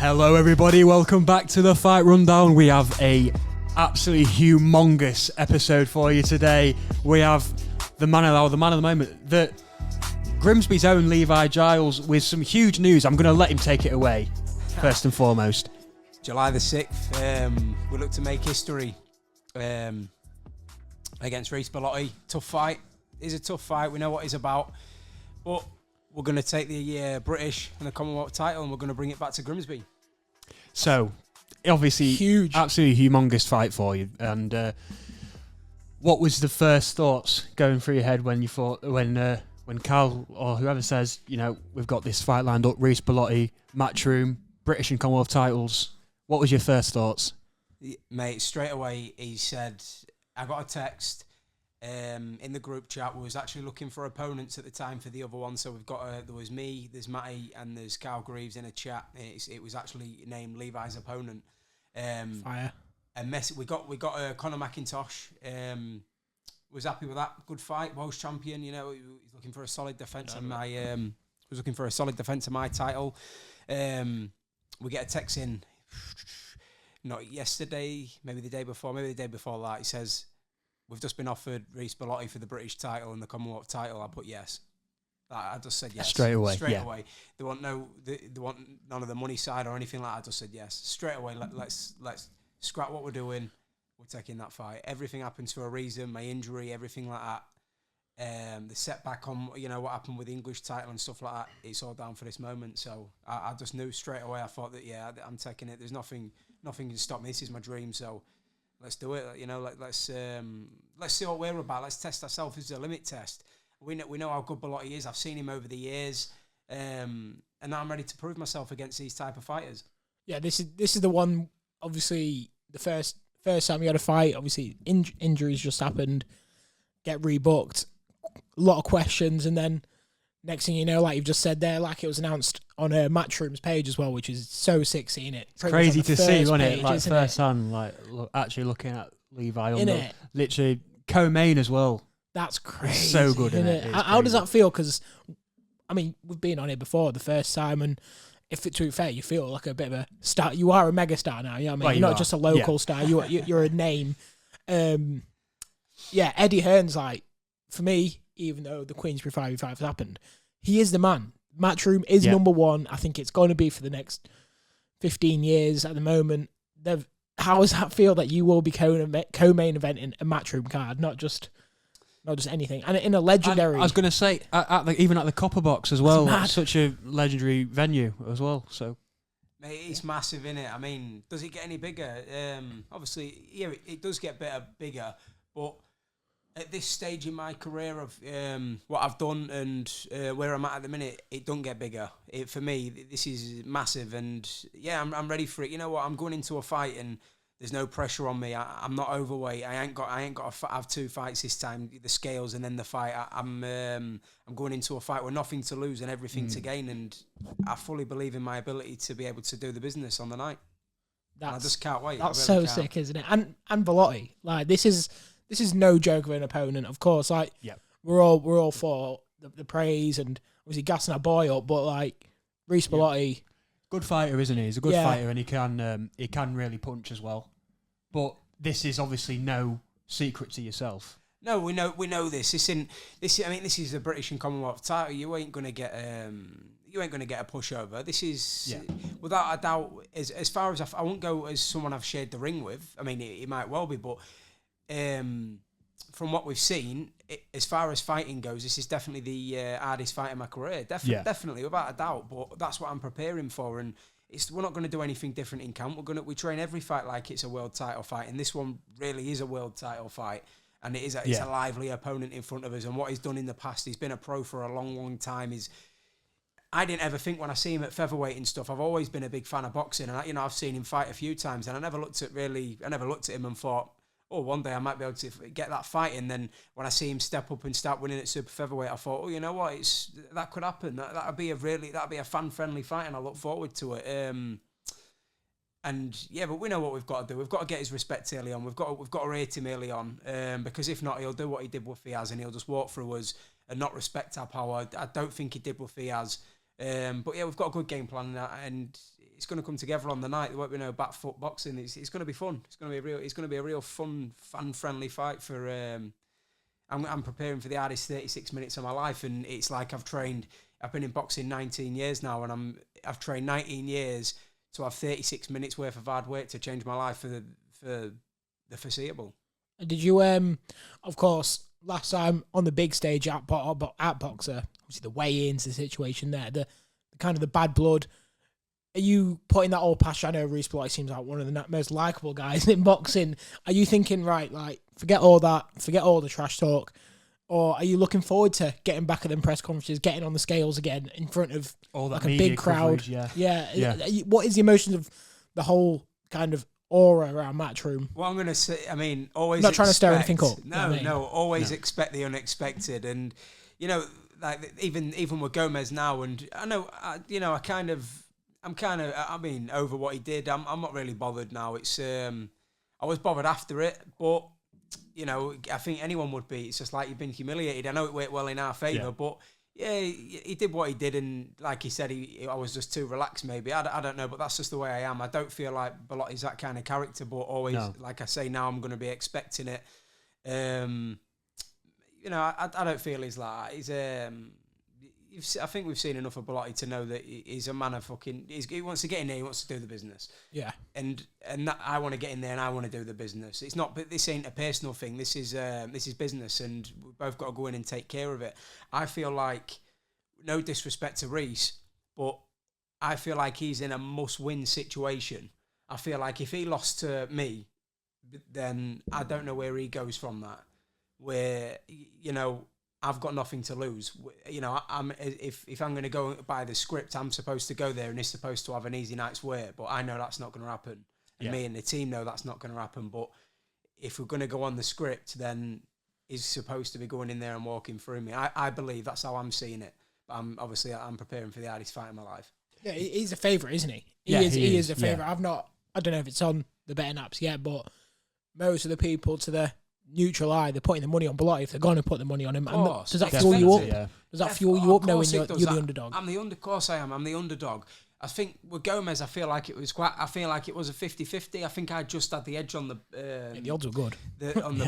Hello everybody, welcome back to the Fight Rundown. We have a absolutely humongous episode for you today. We have the man of the moment, the Grimsby's own Levi Giles, with some huge news. I'm going to let him take it away, first and foremost. July the 6th, we look to make history against Reece Bellotti. Tough fight. It's a tough fight. We know what he's about. But we're going to take the British and the Commonwealth title and we're going to bring it back to Grimsby. So, obviously, huge, absolutely humongous fight for you. And what was the first thoughts going through your head when you thought, when Cal or whoever says, you know, we've got this fight lined up, Reece Bellotti, Matchroom, British and Commonwealth titles? What was your first thoughts? Mate, straight away he said, I got a text in the group chat. We was actually looking for opponents at the time for the other one. So we've got there was me, there's Matty, and there's Carl Greaves in a chat. It was actually named Levi's opponent. Fire. And we got Conor McIntosh. Was happy with that. Good fight, Welsh champion. You know, he's looking for a solid defence on my. Was looking for a solid defence of my title. We get a text in. Not yesterday, maybe the day before that. He says, we've just been offered Reece Bellotti for the British title and the Commonwealth title. I put yes. I just said yes. Straight away. They want none of the money side or anything like that. I just said yes. Straight away, let's scrap what we're doing. We're taking that fight. Everything happens for a reason. My injury, everything like that. The setback on, you know, what happened with the English title and stuff like that. It's all down for this moment. So I just knew straight away. I thought that, yeah, I'm taking it. There's nothing can stop me. This is my dream. So let's do it. You know, let's see what we're about. Let's test ourselves as a limit test. We know how good Bellotti is. I've seen him over the years, and now I'm ready to prove myself against these type of fighters. Yeah, this is the one. Obviously, the first time you had a fight. Obviously, injuries just happened. Get rebooked. A lot of questions, and then next thing you know, like you've just said there, like it was announced on Matchroom's page as well, which is so sick seeing it. It's crazy to see, wasn't it? Like first hand, like actually looking at Levi on the literally co-main as well. That's crazy. It's so good, isn't it? How does that feel? Because I mean, we've been on here before the first time, and if it's to be fair, you feel like a bit of a star. You are a mega star now. You know what I mean? Well, you're not just a local star. You're a name. Yeah, Eddie Hearn's like, for me, even though the Queensbury 5v5 has happened, he is the man. Matchroom is number one. I think it's going to be for the next 15 years at the moment. How does that feel that you will be co-main eventing a Matchroom card, not just anything, and in a legendary? I was going to say, even at the Copper Box as well, such a legendary venue as well. So, mate, it's massive, innit? I mean, does it get any bigger? Obviously, yeah, it does get bigger, but at this stage in my career of what I've done and where I'm at the minute, it don't get bigger. For me, this is massive, and yeah, I'm ready for it. You know what? I'm going into a fight, and there's no pressure on me. I'm not overweight. I ain't got to have two fights this time. The scales and then the fight. I'm going into a fight with nothing to lose and everything to gain, and I fully believe in my ability to be able to do the business on the night. I just can't wait. That's really so sick, isn't it? And Bellotti, like this is no joke of an opponent. Of course, like we're all for the praise and obviously gassing our boy up, but like Reece Bellotti, good fighter, isn't he? He's a good fighter, and he can really punch as well. But this is obviously no secret to yourself. No, we know this. This is the British and Commonwealth title. You ain't gonna get a pushover. This is without a doubt. As far as I won't go as someone I've shared the ring with. I mean, it might well be, but from what we've seen, as far as fighting goes, this is definitely the hardest fight in my career. Definitely, without a doubt. But that's what I'm preparing for, and we're not going to do anything different in camp. We train every fight like it's a world title fight, and this one really is a world title fight, and it's a lively opponent in front of us. And what he's done in the past, he's been a pro for a long, long time. I didn't ever think when I see him at featherweight and stuff. I've always been a big fan of boxing, and I've seen him fight a few times, and I never looked at him and thought, oh, one day I might be able to get that fight. And then when I see him step up and start winning at super featherweight, I thought, oh, you know what, that could happen. That'd be a fan-friendly fight, and I look forward to it. And yeah, but we know what we've got to do. We've got to get his respect early on. We've got to rate him early on, because if not, he'll do what he did with Fiaz, and he'll just walk through us and not respect our power. I don't think he did with Fiaz. But yeah, we've got a good game plan, and it's going to come together on the night. There won't be no back foot boxing. It's going to be fun. It's going to be a real fun, fan-friendly fight for. I'm preparing for the hardest 36 minutes of my life, and it's like I've been in boxing 19 years now, and I've trained 19 years to have 36 minutes worth of hard work to change my life for the foreseeable. Did you, of course, last time on the big stage at Boxer, obviously the weigh-ins, the situation there, the kind of the bad blood. Are you putting that all past? I know Reece Bloody seems like one of the most likeable guys in boxing. Are you thinking, right, like, forget all that, forget all the trash talk, or are you looking forward to getting back at them press conferences, getting on the scales again in front of all that like a big crowd? Coverage, yeah. What is the emotions of the whole kind of aura around Matchroom? Well, I'm going to say, I mean, always. I'm not trying to stir anything up. No, always expect the unexpected, and like even with Gomez now, and I know, I mean, over what he did. I'm not really bothered now. It's I was bothered after it, but I think anyone would be. It's just like you've been humiliated. I know it went well in our favour, but yeah, he did what he did, and like he said, I was just too relaxed. Maybe I don't know, but that's just the way I am. I don't feel like Belotti's that kind of character, but always, like I say, now I'm going to be expecting it. I don't feel he's like he's. I think we've seen enough of Belotti to know that he's a man of fucking. He wants to get in there. He wants to do the business. Yeah. And that, I want to get in there and I want to do the business. It's not. But this ain't a personal thing. This is business, and we've both got to go in and take care of it. I feel like, no disrespect to Reece, but I feel like he's in a must-win situation. I feel like if he lost to me, then I don't know where he goes from that. Where I've got nothing to lose. If I'm going to go by the script, I'm supposed to go there and he's supposed to have an easy night's work. But I know that's not going to happen. And me and the team know that's not going to happen. But if we're going to go on the script, then he's supposed to be going in there and walking through me. I believe that's how I'm seeing it. But I'm preparing for the hardest fight of my life. Yeah, he's a favourite, isn't he? He is a favourite. Yeah. I don't know if it's on the betting apps yet, but most of the people to the neutral eye, they're putting the money on Belotti if they're going to put the money on him. Does that fuel you up? Yeah. Does that fuel you up knowing you're the underdog? Of course I am. I'm the underdog. I think with Gomez, I feel like it was a 50-50. I think I just had the edge on the. The odds were good. On the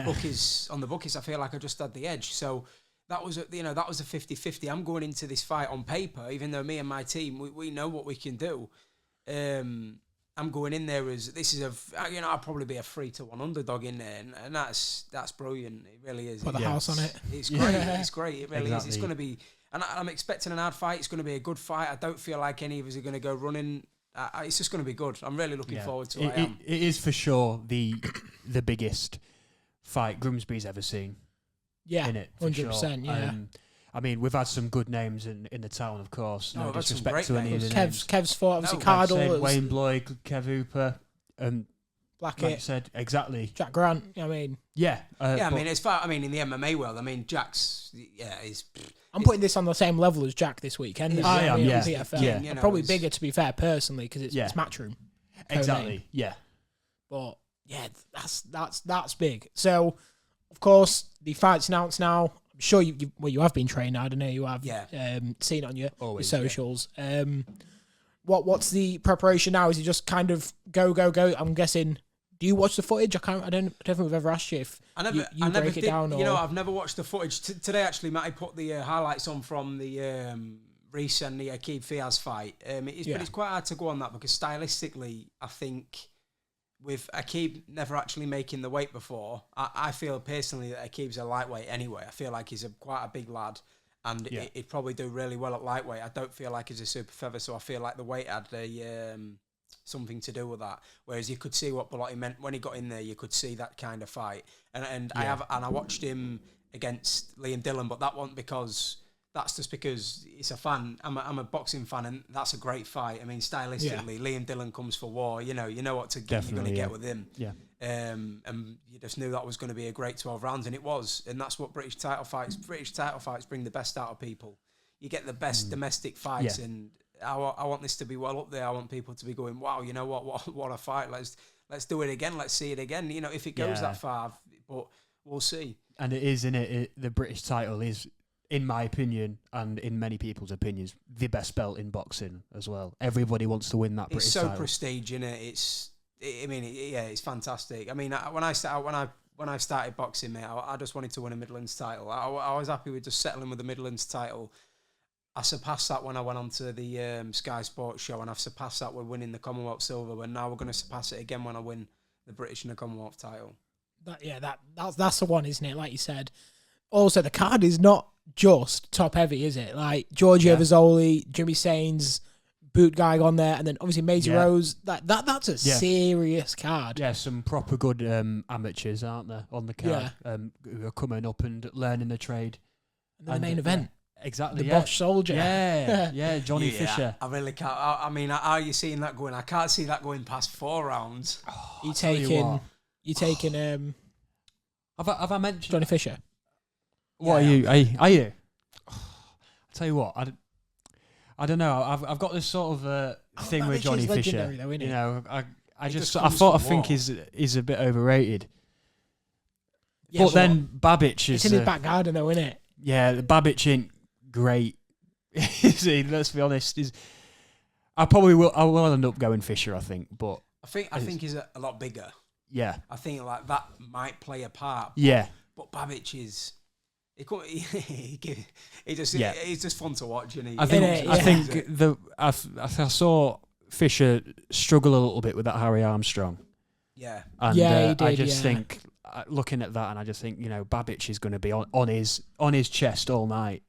bookies, I feel like I just had the edge. So that was a 50-50. I'm going into this fight on paper, even though me and my team we know what we can do. I'm going in there as I'll probably be a 3-1 underdog in there, and that's brilliant. It really is. Put the house on it. It's great. It's great. It really is. It's going to be, and I'm expecting an hard fight. It's going to be a good fight. I don't feel like any of us are going to go running. It's just going to be good. I'm really looking forward to it. It is for sure the biggest fight Grimsby's ever seen. Yeah, in it, 100%. Sure. Yeah. I mean, we've had some good names in the town, of course. No disrespect to any of the names. Kev's fought, obviously, Cardle. Wayne Bloyd, Kev Hooper, Blackett. Like you said, exactly. Jack Grant, I mean. Yeah. In the MMA world, I mean, Jack's, he's... I'm putting this on the same level as Jack this weekend. I am, yeah. PFL. Yeah. Probably bigger, to be fair, personally, because it's Matchroom. Exactly, yeah. But, yeah, that's big. So, of course, the fight's announced now. I'm sure you have been trained. I don't know, you have seen it on your socials. Yeah. What's the preparation now? Is it just kind of go? I'm guessing. Do you watch the footage? I don't think we've ever asked you if you break it down. Or... I've never watched the footage. Today, actually, Matty put the highlights on from the Reece and the Aqib Fiaz fight. But it's quite hard to go on that because stylistically, I think with Aqib never actually making the weight before, I feel personally that Aqib's a lightweight anyway. I feel like he's quite a big lad, and he'd probably do really well at lightweight. I don't feel like he's a super feather, so I feel like the weight had something to do with that. Whereas you could see what Belotti meant when he got in there. You could see that kind of fight, and I watched him against Liam Dillon, but that wasn't because. That's just because it's a fan. I'm a boxing fan, and that's a great fight. I mean, stylistically, Liam Dillon comes for war. You know what you're going to get with him. Yeah. And you just knew that was going to be a great 12 rounds, and it was. And that's what British title fights bring the best out of people. You get the best domestic fights, and I want this to be well up there. I want people to be going, wow, you know what a fight. Let's do it again. Let's see it again. You know, if it goes that far, but we'll see. And it is, isn't it? The British title is in my opinion, and in many people's opinions, the best belt in boxing as well. Everybody wants to win that British title. It's so prestige, isn't it? It's fantastic. I mean, when I started boxing, mate, I just wanted to win a Midlands title. I was happy with just settling with the Midlands title. I surpassed that when I went on to the Sky Sports show, and I've surpassed that with winning the Commonwealth Silver, but now we're going to surpass it again when I win the British and the Commonwealth title. That's the one, isn't it? Like you said. Also, the card is not just top heavy, is it? Like Giorgio Vasoli, Jimmy Sains, Boot Guy on there, and then obviously Maisie Rose. That's a serious card. Yeah, some proper good amateurs, aren't there, on the card? Who are coming up and learning the trade. And then the main event. Exactly, the Bosch Soldier. Yeah, Johnny Fisher. I really can't. I mean, how are you seeing that going? I can't see that going past 4 rounds. You taking? Have I mentioned Johnny Fisher? What are you? Are you? I'll tell you what. I don't know. I've got this sort of thing with Johnny Fisher. Though, you know, I think he's a bit overrated. Yeah, but then Babic is. It's in his back garden, though, isn't it? Yeah, Babic ain't great. Is he? Let's be honest. I will end up going Fisher, I think, but I think he's a lot bigger. Yeah, I think like that might play a part. Yeah, but Babic is. He's just fun to watch, and I saw Fisher struggle a little bit with that Harry Armstrong. Yeah, and he did, I just think looking at that, and I just think Babic is going to be on his chest all night.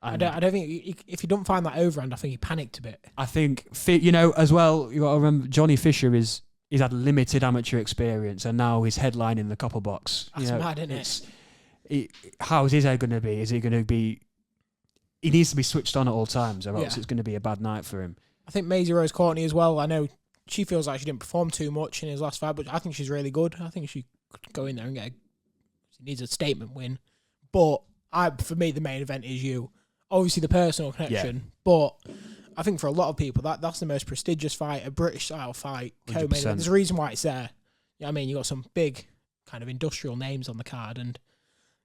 And I don't think if you don't find that overhand, I think he panicked a bit. I think as well. You got to remember Johnny Fisher he's had limited amateur experience, and now he's headlining the Copper Box. That's mad, isn't it? How's his head going to be? Is he going to be? He needs to be switched on at all times, or else it's going to be a bad night for him. I think Maisie Rose Courtney as well. I know she feels like she didn't perform too much in his last fight, but I think she's really good. I think she could go in there and she needs a statement win. But for me, the main event is you. Obviously, the personal connection, but I think for a lot of people, that's the most prestigious fight, a British-style fight, co-main event. There's a reason why it's there. I mean, you got some big kind of industrial names on the card, and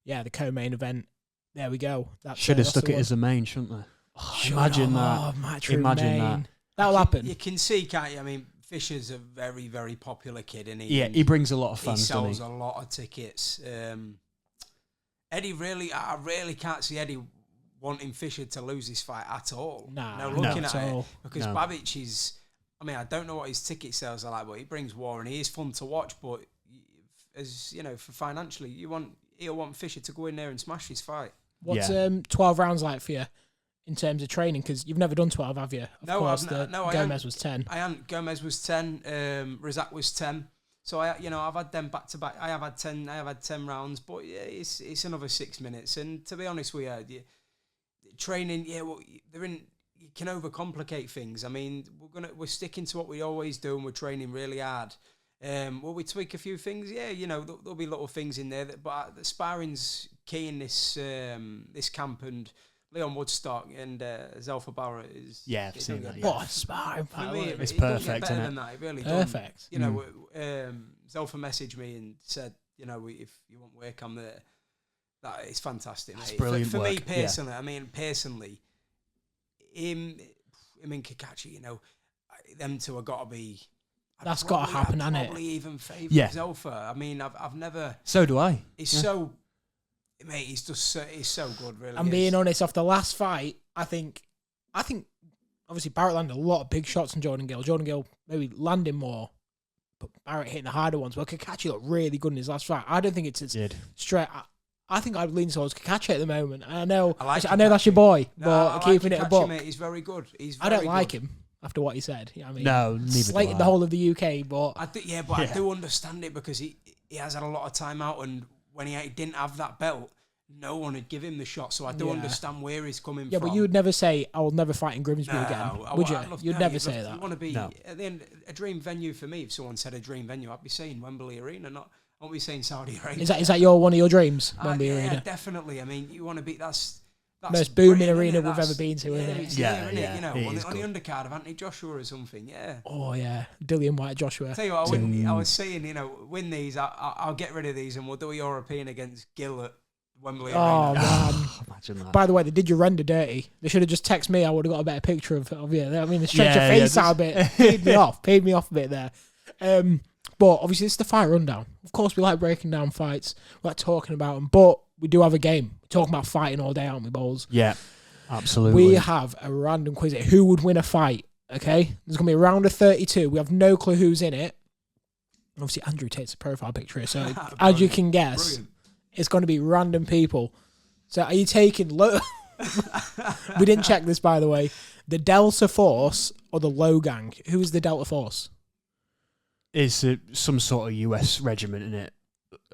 the co-main event. There we go. Should have stuck it as the main, shouldn't they? Imagine that. Imagine that. That'll happen. You can see, can't you? I mean, Fisher's a very, very popular kid, and he brings a lot of fans. He sells a lot of tickets. Eddie I really can't see Eddie wanting Fisher to lose this fight at all. Looking at it, because Babic is. I mean, I don't know what his ticket sales are like, but he brings war, and he is fun to watch. But as you know, for financially, he'll want Fisher to go in there and smash his fight. What's 12 rounds like for you in terms of training? Because you've never done 12, have you? Gomez was 10. Gomez was 10. Razak was 10. So I've had them back to back. I have had 10 rounds, but it's another 6 minutes. And to be honest with you, training, you can overcomplicate things. I mean, we're sticking to what we always do, and we're training really hard. Will we tweak a few things? Yeah, there'll be little things in there. But the sparring's key in this camp, and Leon Woodstock and Zelfa Barrett is... Yeah, I've seen that. What a sparring fight. It's perfect, isn't it? It really perfect. Zelfa messaged me and said, if you want work, I'm there. That is fantastic, mate. Brilliant for work. me personally, him and Kakachi, them two have got to be... That's got to happen, hasn't it? Probably even favour Zelfa. I mean, I've never... So do I. He's so... Mate, he's so good, really. I'm being honest, off the last fight, I think obviously Barrett landed a lot of big shots on Jordan Gill. Jordan Gill maybe landing more, but Barrett hitting the harder ones. Well, Kakachi looked really good in his last fight. I don't think it's as straight... I think I'd lean towards Kakachi at the moment. I know that's your boy, but keeping it a buck. Mate, he's very good. I don't like him after what he said. I mean, no, neither slated the whole of the UK, but I do understand it, because he has had a lot of time out, and when he didn't have that belt, no one would give him the shot. So I do understand where he's coming from. Yeah, but you would never say, "I will never fight in Grimsby again," would you? You'd never say that. You want to be at the end, a dream venue for me. If someone said a dream venue, I'd be saying Wembley Arena, not. I won't be saying Saudi Arabia. Is that one of your dreams? Wembley Arena? Yeah, definitely. I mean, you want to be that's most booming arena we've ever been to, isn't it? Yeah. On the undercard of Anthony Joshua or something. Yeah. Oh yeah, Dillian White Joshua. Tell you what, I was saying, win these. I'll get rid of these, and we'll do a European against Gill at Wembley Oh, Arena. man. Imagine that. By the way, they did your render dirty. They should have just texted me. I would have got a better picture of you. I mean, they stretched your face out a bit. Paid me off a bit there. But obviously, it's the fight rundown. Of course, we like breaking down fights. We like talking about them. But we do have a game. We're talking about fighting all day, aren't we, Bowles? Yeah, absolutely. We have a random quiz here. Who would win a fight? Okay? There's going to be a round of 32. We have no clue who's in it. Obviously, Andrew takes a profile picture here. So, as you can guess, Brilliant. it's going to be random people. So, are you taking... We didn't check this, by the way. The Delta Force or the Logang? Who is the Delta Force? It's some sort of US regiment in it.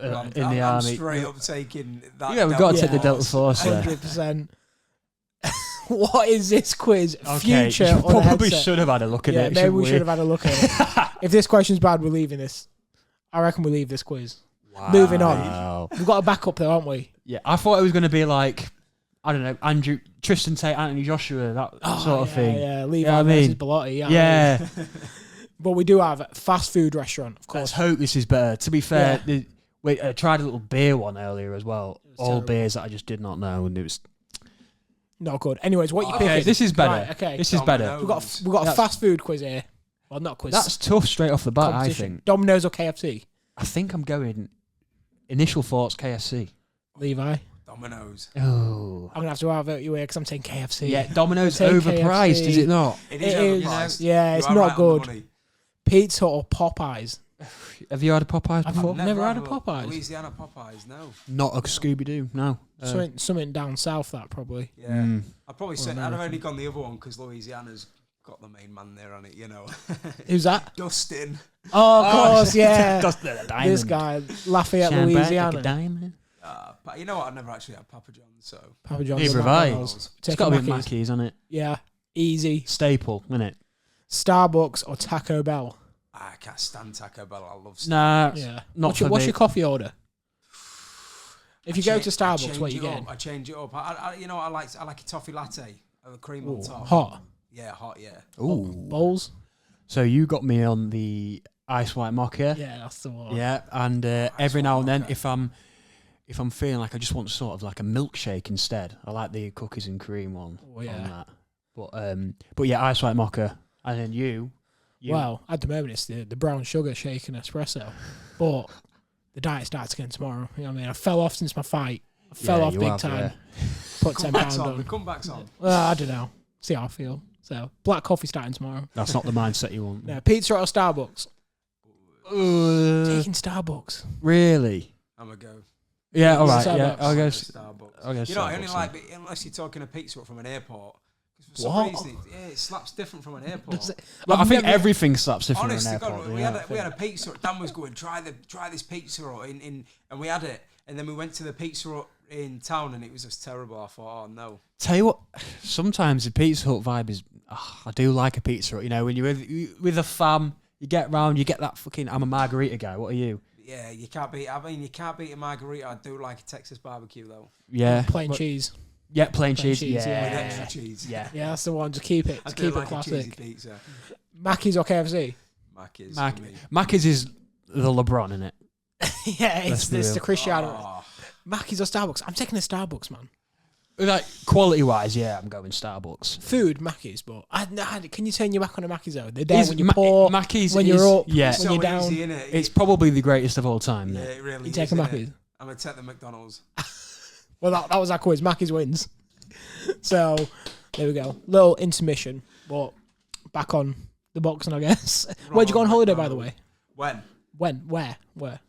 In the I'm army. straight up taking that. Yeah, we've got to take the Yeah. Delta Force there. 100%. What is this quiz? Okay, Future you or the probably headset? should have had a look at Yeah, it. maybe shouldn't we should have had a look at it. If this question's bad, we're leaving this. I reckon we leave this quiz. Wow. Moving on. Wow. We've got a backup though, haven't we? Yeah, I thought it was going to be like, I don't know, Tristan Tate, Anthony Joshua, that sort of thing. Yeah, Levi You know what I versus mean? Bellotti. Yeah. But we do have a fast food restaurant, of Let's course. hope this is better. To be fair, Yeah. I tried a little beer one earlier as well. was All terrible. beers that I just did not know, and it was... Not good. Anyways, what you Okay, picking? this is better. Right, okay. This is better. Domino's. We've got a That's- fast food quiz here. Well, not a quiz. That's tough straight off the bat, I competition. think. Domino's or KFC? I think I'm going initial thoughts KFC. Levi. Domino's. Oh. I'm gonna have to outvote you here because I'm saying KFC. Yeah, Domino's I'll take overpriced, KFC. is it not? It It is is. overpriced. Yeah, You it's are not right on the good. money. Pizza or Popeyes? Have you had a Popeyes I've before? never had a had Popeyes. Louisiana Popeyes, no. Not a Scooby-Doo, no. Something down south, that probably. Yeah. Mm. I'd probably say I'd American. have only gone the other one because Louisiana's got the main man there on it, you know. Who's that? Dustin. Oh, of course, yeah. That's the diamond. This guy, Lafayette, Shine bright like a Louisiana. diamond. You know what? I've never actually had Papa John's, so. Papa John's. Neither and have I. McDonald's. It's Take got to a be Mackey's. Mackey's on it. Yeah, easy. Staple, isn't it? Starbucks or Taco Bell? I can't stand Taco Bell. I love Nah, Yeah. not for What's me. your coffee order? If you go to I Starbucks, change what are you it up. getting? I change it up. I I like a toffee latte with a cream on top. Hot. Yeah, hot. Yeah. Ooh. Bowls? So you got me on the ice white mocha. Yeah, that's the one. Yeah, and every white now and then, mocha. if I'm feeling like I just want sort of like a milkshake instead, I like the cookies and cream one. Oh, yeah. On that. But yeah, ice white mocha, and then you. Well, at the moment, it's the brown sugar shake and espresso. But the diet starts again tomorrow. You know what I mean? I fell off since my fight. I fell off you big have, time. yeah. Put 10 Comebacks pounds on. on. The comeback's on. Well, I don't know. See how I feel. So, black coffee starting tomorrow. That's not the mindset you want. No, pizza or Starbucks? Taking Starbucks. Really? I'm going to go. Yeah, all right. Yeah, Starbucks. I'll go. Starbucks. I'll go You know, I only Starbucks like it unless you're talking a pizza from an airport. 'Cause for some What? reason, it slaps different from an airport. Does it- Well, I I've think never- everything slaps different Honest in to an God, airport. we yeah, had a pizza. Dan was going, try this pizza and we had it. And then we went to the pizza Hut in town and it was just terrible. I thought, oh no. Tell you what, sometimes the Pizza Hut vibe is. I do like a Pizza Hut. You know, when you're with a fam, you get round, you get that fucking. I'm a margarita guy. What are you? Yeah, you can't beat. I mean, you can't beat a margarita. I do like a Texas barbecue though. Yeah, Plain but- cheese. Yeah, plain Plain cheese. cheese, With yeah. extra cheese. Yeah. Yeah, that's the one. Just keep it. I Just do keep like it a cheesy classic. pizza. Mackey's or KFC? Macca's. Mac- for me. Macca's is the LeBron in it. Yeah, Let's it's be the real. Cristiano. Oh, Mackey's or Starbucks? I'm taking a Starbucks, man. Like quality wise, yeah, I'm going Starbucks. Food, Mackey's, but can you turn your back on a Mackey's though? They're there Is when you're Ma- poor, Macca's when is- you're up, yeah. when so you're down. easy, innit? It's probably the greatest of all time. yeah, Yeah. it really You is. take a innit? Mackey's. I'm gonna take the McDonald's. Well, that was our quiz. Mackey's wins. So there we go. Little intermission, but back on the boxing, I guess. Where'd you go on holiday, by the way? When? When? Where?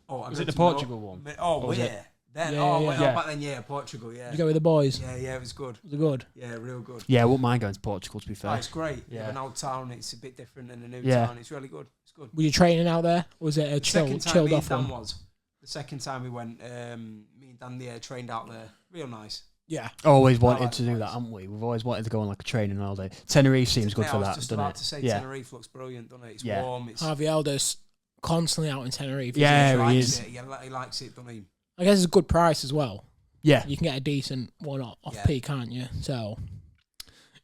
Oh, I Was go it the to Portugal one? Oh, Or was it- where? Then, Yeah, oh, yeah, wait, yeah. oh, back then, yeah, Portugal, yeah. You go with the boys. Yeah, it was good. Was it good? Yeah, real good. Yeah, I wouldn't mind going to Portugal, to be Oh, fair. it's great. Yeah. Yeah. An old town, it's a bit different than a new Yeah. town. It's really good. It's good. Were you training out there? Or was it a The second time chilled me and off Dan one? was. The second time we went, me and Dan trained out there. Real nice. Yeah. Always wanted like to the do place. that, haven't we? We've always wanted to go on like a training holiday. Tenerife seems good Mate, for I was that, just doesn't about it? to say Yeah. Tenerife looks brilliant, doesn't it? It's Yeah. warm. It's Harvey Elder's constantly out in Tenerife. isn't Yeah, he? he likes is. it. Yeah, he likes it, doesn't he? I guess it's a good price as well. Yeah. You can get a decent one off Yeah. peak, can't you? So,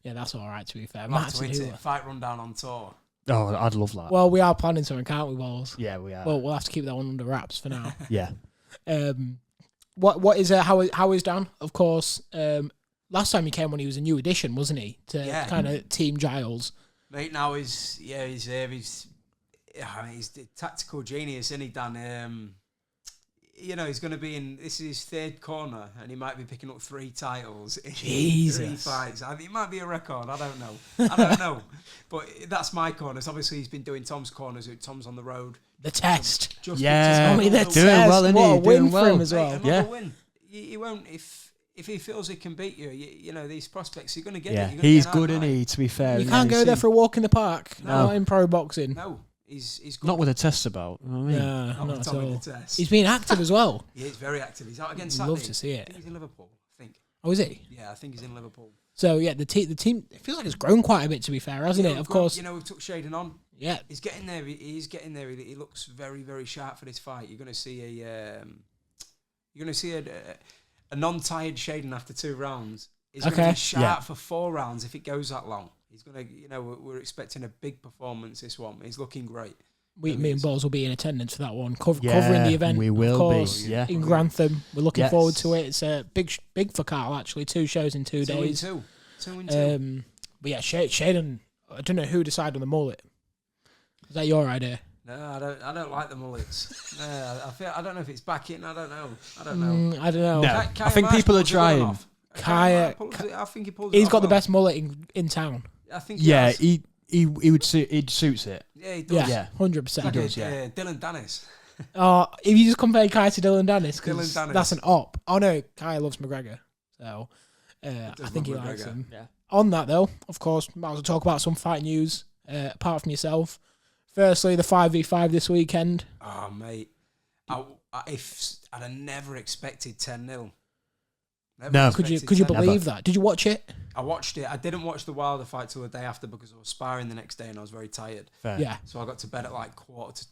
yeah, that's all right, to be fair. I'll have Matt's to a hit doer. it. Fight rundown on tour. Oh, I'd love that. Well, we are planning something, can't we, Balls? yeah, we are. Well, we'll have to keep that one under wraps for now. yeah. What is how is Dan? Of course, last time he came on, he was a new addition, wasn't he? To kind of Team Giles. Mate, now he's the tactical genius, isn't he, Dan? He's going to be in. This is his third corner, and he might be picking up 3 titles in 3 fights. I think it might be a record. I don't know. But that's my corners. Obviously, he's been doing Tom's corners. Tom's on the road. The test. Doing well, isn't he? What a win for him as well. Another win. He won't if he feels he can beat you. You know these prospects. You're going to get it. Yeah, he's good, isn't he? To be fair, you can't go there for a walk in the park. No. Not in pro boxing. No. He's good. Not with a test about. You know what I mean? No, not at all. Test. He's been active as well. Yeah, he's very active. He's out again I'd Saturday. love to see it. I think he's in Liverpool, I think. Oh, is he? Yeah, I think he's in Liverpool. So, yeah, the team, it feels like it's grown quite a bit, to be fair, hasn't it? Of course. You know, we took Shaden on. Yeah. He's getting there. He's getting there. He looks very, very sharp for this fight. You're going to see a non-tired Shaden after 2 rounds. He's going to be sharp for 4 rounds if it goes that long. He's going to, we're expecting a big performance this one. He's looking great. Me and Balls will be in attendance for that one, covering the event. We will, of course, be. Yeah. In Grantham. We're looking forward to it. It's big for Carl, actually. 2 shows in 2 days. 2 and 2. But yeah, Shaden, I don't know who decided on the mullet. Is that your idea? No, I don't like the mullets. I don't know if it's back in. I don't know. I don't know. No, I think people are trying. Kaya, I think he pulls. He's got the best mullet in town. I think. Yeah, he would suits it. Yeah, he does. Yeah, 100%. He does. Yeah, Dylan Dennis. If you just compare Kaya to Dylan Dennis, because Dennis. that's an op. Oh no, Kaya loves McGregor, so I think he likes him. Yeah. On that though, of course, might as well talk about some fight news. Apart from yourself, firstly, the 5v5 this weekend. Oh mate, I'd have never expected 10-0. No, could you believe that? Did you watch it? I watched it. I didn't watch the Wilder fight till the day after because I was sparring the next day and I was very tired. Fair. Yeah. So I got to bed at like it's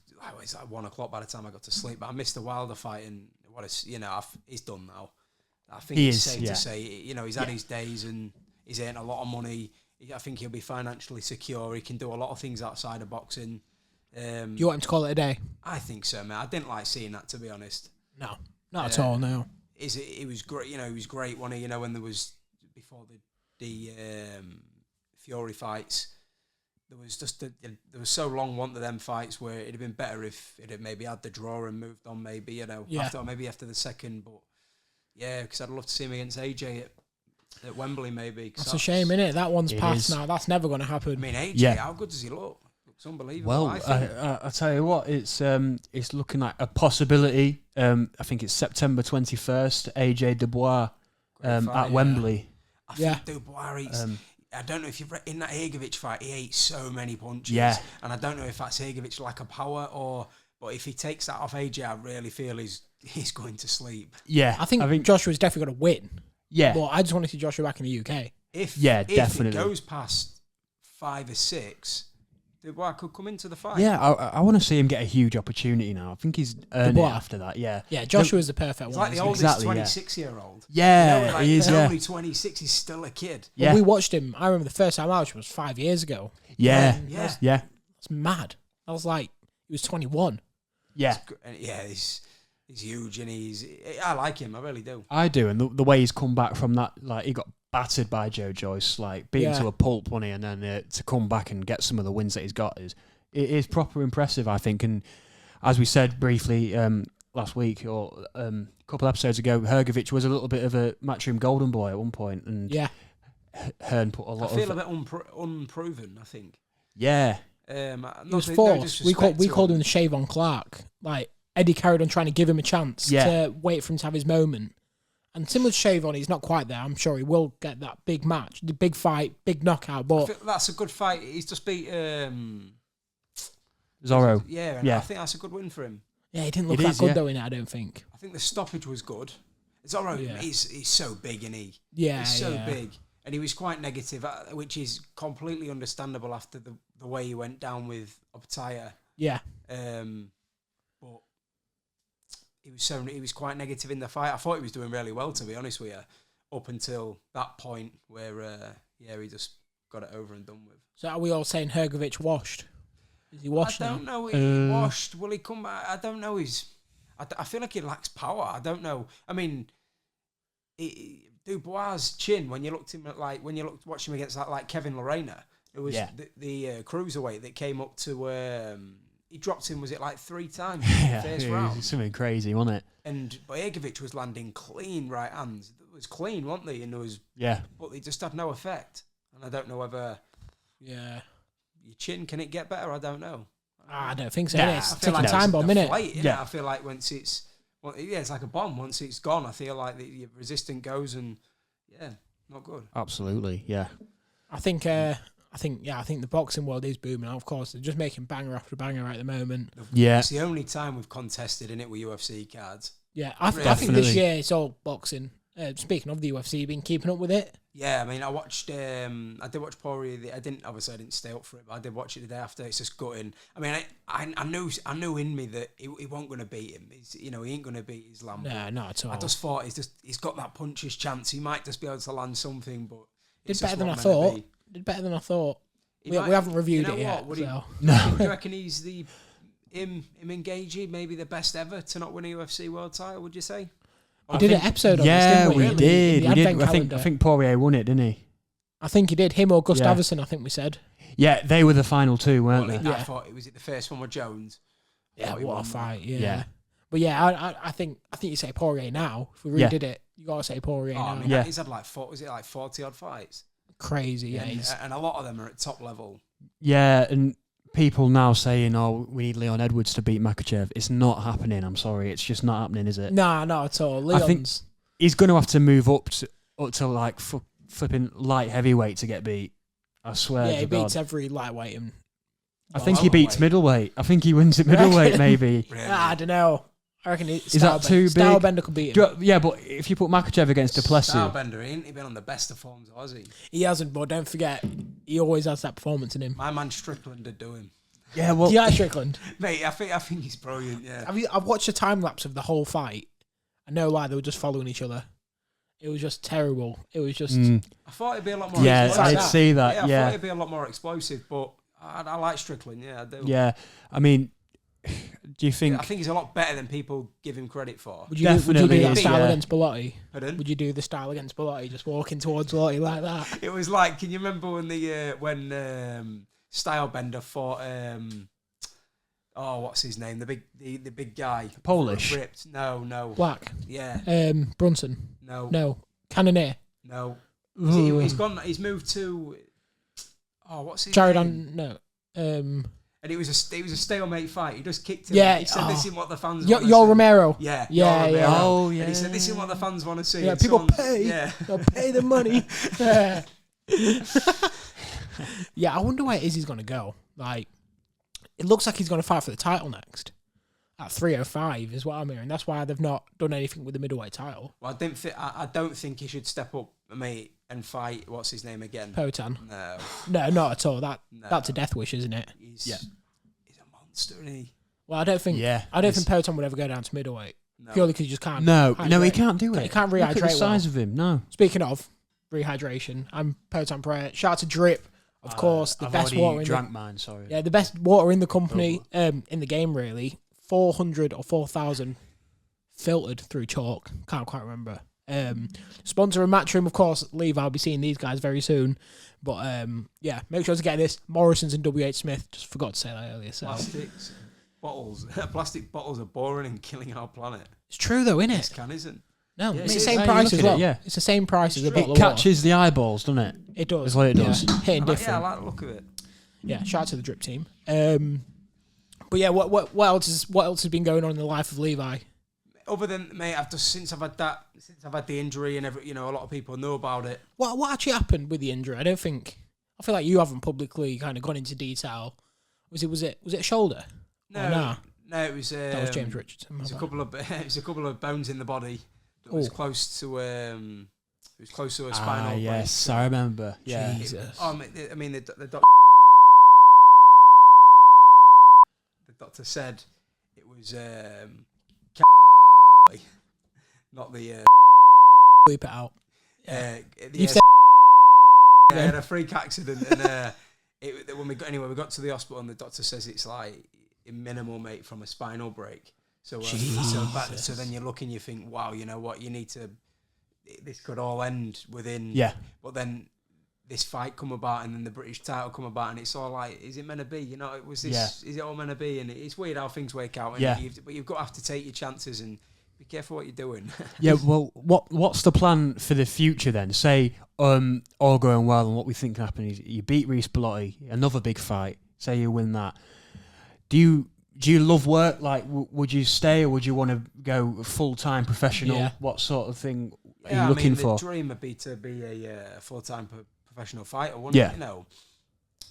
like 1 o'clock by the time I got to sleep. But I missed the Wilder fight and he's done now. I think it's safe to say, he's had his days and he's earned a lot of money. I think he'll be financially secure. He can do a lot of things outside of boxing. You want him to call it a day? I think so, man. I didn't like seeing that, to be honest. No, not at all. No. It was great. He was great. When there was before the Fury fights, there was so long one of them fights where it'd have been better if it had maybe had the draw and moved on. Maybe after the second, but yeah, because I'd love to see him against AJ at Wembley. Maybe that's a shame, innit? That one's passed now. That's never going to happen. I mean, AJ, how good does he look? Looks unbelievable. Well, I tell you what, it's looking like a possibility. I think it's September 21st. AJ Dubois at Wembley. I think Dubois eats. I don't know if you've read in that Hrgovic fight, he ate so many punches. Yeah. And I don't know if that's Hrgovic lack of power but if he takes that off AJ, I really feel he's going to sleep. Yeah. I think Joshua's definitely going to win. Yeah. But I just want to see Joshua back in the UK. If definitely. It goes past 5 or 6, Dubois could come into the fight. Yeah, I want to see him get a huge opportunity now. I think he's earned it after that, yeah. Yeah, Joshua's the perfect he's one. Like the oldest 26-year-old. Yeah, he is, He's only 26, he's still a kid. Yeah. Well, we watched him, I remember the first time I watched him was 5 years ago. Yeah. That's mad. I was like, he was 21. Yeah. Yeah, he's huge and I like him, I really do. I do, and the way he's come back from that, like, he got battered by Joe Joyce, like beaten to a pulp, wasn't he? And then to come back and get some of the wins that he's got is proper impressive, I think. And as we said briefly last week or a couple episodes ago, Hrgovic was a little bit of a matchroom golden boy at one point, and Hearn put a lot. I feel a bit unproven, I think. Yeah, he was forced. We called him the Shavon Clark. Like Eddie carried on trying to give him a chance to wait for him to have his moment. And similar to Shavon, he's not quite there. I'm sure he will get that big match, the big fight, big knockout. But I feel that's a good fight. He's just beat Zorro. Yeah, I think that's a good win for him. Yeah, he didn't look that good though in it, I don't think. I think the stoppage was good. Zorro, he's so big, isn't he? Yeah, he's so big. And he was quite negative, which is completely understandable after the way he went down with Optaya. Yeah. But he was quite negative in the fight. I thought he was doing really well, to be honest with you, up until that point where he just got it over and done with. So are we all saying Hrgovic washed? Is he washed now? I don't know. He washed. Will he come back? I don't know. I feel like he lacks power. I don't know. I mean, Dubois' chin, when you watched him against like Kevin Lorena, it was the cruiserweight that came up to. He dropped him. Was it like 3 times in the first round? Something crazy, wasn't it? And Bojagovic was landing clean right hands. It was clean, wasn't they? And there was but they just had no effect. And I don't know whether your chin, can it get better? I don't know. I don't think so. Nah, It's ticking time bomb, innit? I feel like once it's it's like a bomb. Once it's gone, I feel like the resistant goes and not good. Absolutely, yeah. I think the boxing world is booming. Of course, they're just making banger after banger at the moment. Yeah, it's the only time we've contested in it with UFC cards. Yeah, I think this year it's all boxing. Speaking of the UFC, you've been keeping up with it? Yeah, I mean, I watched. I did watch Poirier. I didn't stay up for it, but I did watch it the day after. It's just gutting. I mean, I knew in me that he wasn't going to beat him. He ain't going to beat Islam. No, not at all. I just thought he's got that puncher's chance. He might just be able to land something, but did better than I thought. We haven't reviewed it yet. Do you reckon he's him engaging, maybe the best ever to not win a UFC world title? Would you say? We did an episode on this, didn't we? We did. I think Poirier won it, didn't he? I think he did. Him or Gustafsson, I think we said. Yeah, they were the final 2, weren't they? I thought it was the first one with Jones. Yeah, what a fight! Yeah. But I think you say Poirier now. If we redid it, you gotta say Poirier now. I mean, he's had like 40 odd fights? Crazy, and a lot of them are at top level. Yeah, and people now saying, "Oh, we need Leon Edwards to beat Makhachev." It's not happening. I'm sorry, it's just not happening, is it? Nah, not at all. Leon's... I think he's going to have to move up to like flipping light heavyweight to get beat. I swear. Yeah, he beats every lightweight. And I think he beats middleweight. I think he wins at middleweight, maybe. Really? I don't know. I reckon is that too big? Stylebender could beat him. Yeah, but if you put Makhachev against Duplessis... Stylebender, ain't he been on the best of forms, has he? He hasn't, but don't forget, he always has that performance in him. My man Strickland did do him. Yeah, well... Do you like Strickland? Mate, I think he's brilliant, yeah. I've watched a time-lapse of the whole fight. I know why they were just following each other. It was just terrible. It was just... I thought it'd be a lot more... Yeah, I'd see that, I thought it'd be a lot more explosive, but I like Strickland, yeah, I do. Yeah, I mean... Do you think... I think he's a lot better than people give him credit for. Would you do that style against Bellotti? Pardon? Would you do the style against Bellotti, just walking towards Bellotti like that? It was like, can you remember when Stylebender fought... what's his name? The big guy. Polish? Ripped. No. Black? Yeah. Brunson? No. Cannonier? No. He's gone... He's moved to... what's his name? No. And it was a stalemate fight. He just kicked him. Yeah. He said, "This is what the fans want to see." Romero. Yeah. Yeah. Oh, yeah. And he said, "This is what the fans want to see." Yeah, and people pay. Yeah. They'll pay the money. Yeah, I wonder where it is he's going to go. Like, it looks like he's going to fight for the title next. At 305 is what I'm hearing. That's why they've not done anything with the middleweight title. Well, I don't think he should step up, mate, and fight. What's his name again? Potan. No, not at all. That's a death wish, isn't it? He's a monster, isn't he? Well, I don't think Potan would ever go down to middleweight. No. Purely because he just can't. No, he can't do it. He can't rehydrate. Look at the size of him. No. Speaking of rehydration, I'm Potan Prayer. Shout out to Drip, of course, the best water. Drank mine. Sorry. Yeah, the best water in the company, in the game, really. 400 or 4,000 filtered through chalk. Can't quite remember. Sponsor of Matchroom, of course. Levi, I'll be seeing these guys very soon. But make sure to get this. Morrison's and WH Smith. Just forgot to say that earlier. So. Plastic bottles are boring and killing our planet. It's true though, isn't it? This can isn't. No, it's the same price as well. Yeah. It's the same price as a bottle of water. It catches the eyeballs, doesn't it? It does. That's what it does. Hitting different. Yeah, I like the look of it. Yeah, shout out to the Drip team. But yeah, what else has been going on in the life of Levi? Other than, mate, since I've had the injury and a lot of people know about it. What actually happened with the injury? I feel like you haven't publicly kind of gone into detail. Was it a shoulder? No, it was. That was James Richardson. It was a couple of bones in the body that was close to. It was close to a spinal break. Yes, I remember. Yeah. Jesus. I mean, the doctor said it was not the bleep it out. I had a freak accident and we got to the hospital and the doctor says it's like minimal, mate, from a spinal break. So then you look and you think, wow, you know what, this could all end within. Yeah. But then this fight come about, and then the British title come about, and it's all like, is it meant to be? You know, is it all meant to be? And it's weird how things work out. But you've got to have to take your chances and be careful what you're doing. Yeah. Well, what's the plan for the future then? Say, all going well, and what we think can happen is you beat Reece Bellotti, another big fight. Say you win that. Do you love work? Like, would you stay, or would you want to go full-time professional? Yeah. What sort of thing are you looking for? The dream would be to be a full-time professional fighter, wouldn't it? You know,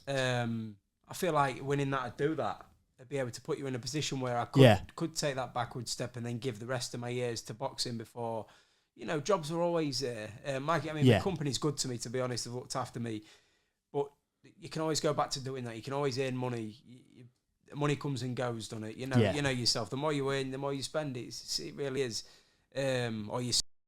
I feel like winning that would do that. I'd be able to put you in a position where I could take that backward step and then give the rest of my years to boxing before. You know, jobs are always there. The company's good to me, to be honest. They've looked after me. But you can always go back to doing that. You can always earn money. Money comes and goes, doesn't it? You know yourself. The more you earn, the more you spend. It really is. Or you